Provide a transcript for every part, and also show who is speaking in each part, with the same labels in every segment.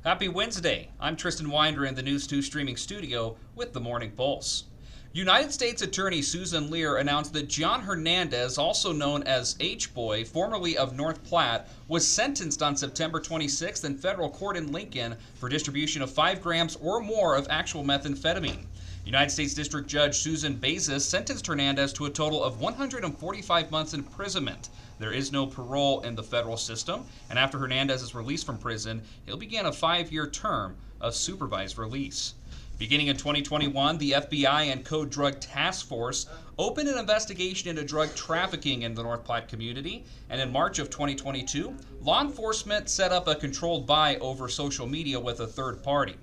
Speaker 1: Happy Wednesday. I'm Tristan Winder in the News 2 streaming studio with the Morning Pulse. United States Attorney Susan Lear announced that John Hernandez, also known as H-Boy, formerly of North Platte, was sentenced on September 26th in federal court in Lincoln for distribution of 5 grams or more of actual methamphetamine. United States District Judge Susan Bazis sentenced Hernandez to a total of 145 months imprisonment. There is no parole in the federal system, and after Hernandez is released from prison, he'll begin a 5-year term of supervised release. Beginning in 2021, the FBI and Code Drug Task Force opened an investigation into drug trafficking in the North Platte community, and in March of 2022, law enforcement set up a controlled buy over social media with a third party.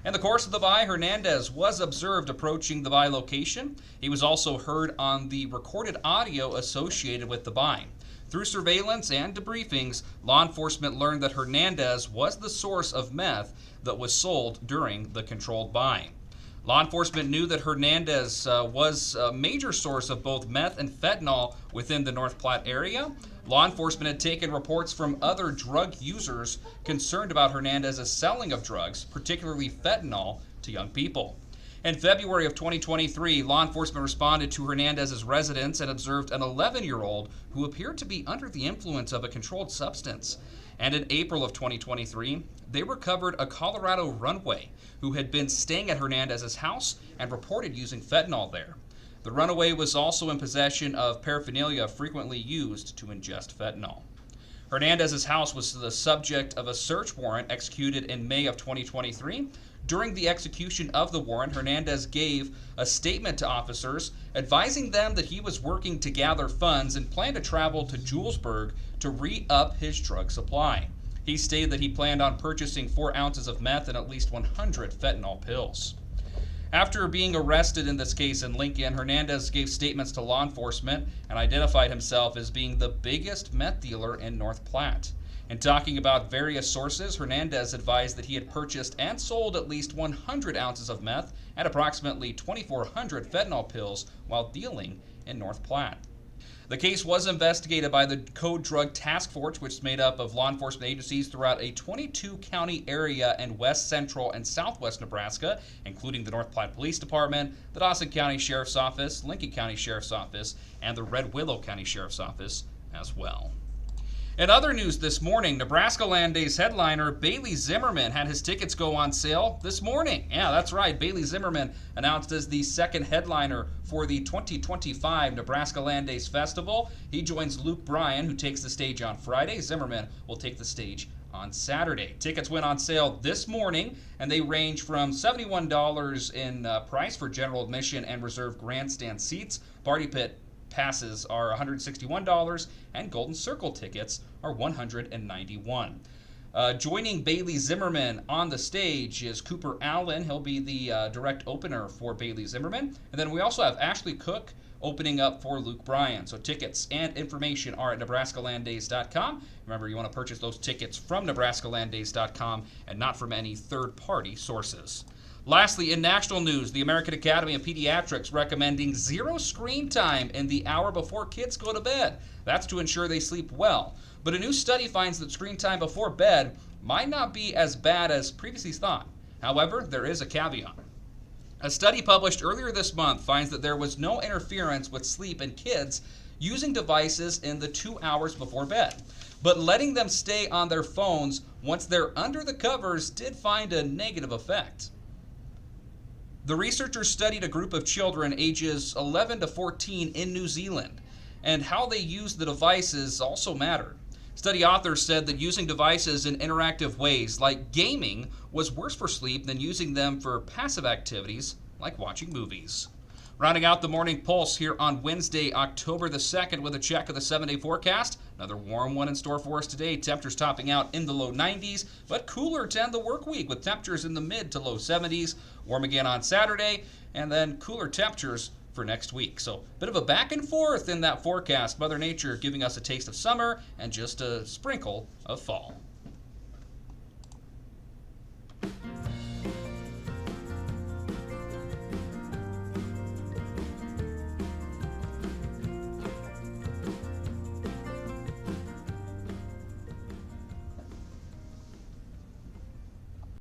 Speaker 1: In the course of the buy, Hernandez was observed approaching the buy location. He was also heard on the recorded audio associated with the buy. Through surveillance and debriefings, law enforcement learned that Hernandez was the source of meth that was sold during the controlled buy. Law enforcement knew that Hernandez was a major source of both meth and fentanyl within the North Platte area. Law enforcement had taken reports from other drug users concerned about Hernandez's selling of drugs, particularly fentanyl, to young people. In February of 2023, law enforcement responded to Hernandez's residence and observed an 11-year-old who appeared to be under the influence of a controlled substance. And in April of 2023, they recovered a Colorado runaway who had been staying at Hernandez's house and reported using fentanyl there. The runaway was also in possession of paraphernalia frequently used to ingest fentanyl. Hernandez's house was the subject of a search warrant executed in May of 2023. During the execution of the warrant, Hernandez gave a statement to officers advising them that he was working to gather funds and planned to travel to Julesburg to re-up his drug supply. He stated that he planned on purchasing 4 ounces of meth and at least 100 fentanyl pills. After being arrested in this case in Lincoln, Hernandez gave statements to law enforcement and identified himself as being the biggest meth dealer in North Platte. In talking about various sources, Hernandez advised that he had purchased and sold at least 100 ounces of meth and approximately 2,400 fentanyl pills while dealing in North Platte. The case was investigated by the Code Drug Task Force, which is made up of law enforcement agencies throughout a 22-county area in west central and southwest Nebraska, including the North Platte Police Department, the Dawson County Sheriff's Office, Lincoln County Sheriff's Office, and the Red Willow County Sheriff's Office as well. In other news this morning, Nebraska Land Days headliner Bailey Zimmerman had his tickets go on sale this morning. Yeah, that's right. Bailey Zimmerman announced as the second headliner for the 2025 Nebraska Land Days Festival. He joins Luke Bryan, who takes the stage on Friday. Zimmerman will take the stage on Saturday. Tickets went on sale this morning, and they range from $71 in price for general admission and reserved grandstand seats. Party Pit passes are $161, and Golden Circle tickets are $191. Joining Bailey Zimmerman on the stage is Cooper Allen. He'll be the direct opener for Bailey Zimmerman. And then we also have Ashley Cook opening up for Luke Bryan. So tickets and information are at NebraskaLandDays.com. Remember, you want to purchase those tickets from NebraskaLandDays.com and not from any third-party sources. Lastly, in national news, the American Academy of Pediatrics recommending 0 screen time in the hour before kids go to bed. That's to ensure they sleep well. But a new study finds that screen time before bed might not be as bad as previously thought. However, there is a caveat. A study published earlier this month finds that there was no interference with sleep in kids using devices in the 2 hours before bed. But letting them stay on their phones once they're under the covers did find a negative effect. The researchers studied a group of children ages 11 to 14 in New Zealand, and how they used the devices also mattered. Study authors said that using devices in interactive ways like gaming was worse for sleep than using them for passive activities like watching movies. Rounding out the Morning Pulse here on Wednesday, October the 2nd with a check of the 7-day forecast. Another warm one in store for us today. Temperatures topping out in the low 90s, but cooler to end the work week with temperatures in the mid to low 70s. Warm again on Saturday, and then cooler temperatures for next week. So a bit of a back and forth in that forecast. Mother Nature giving us a taste of summer and just a sprinkle of fall.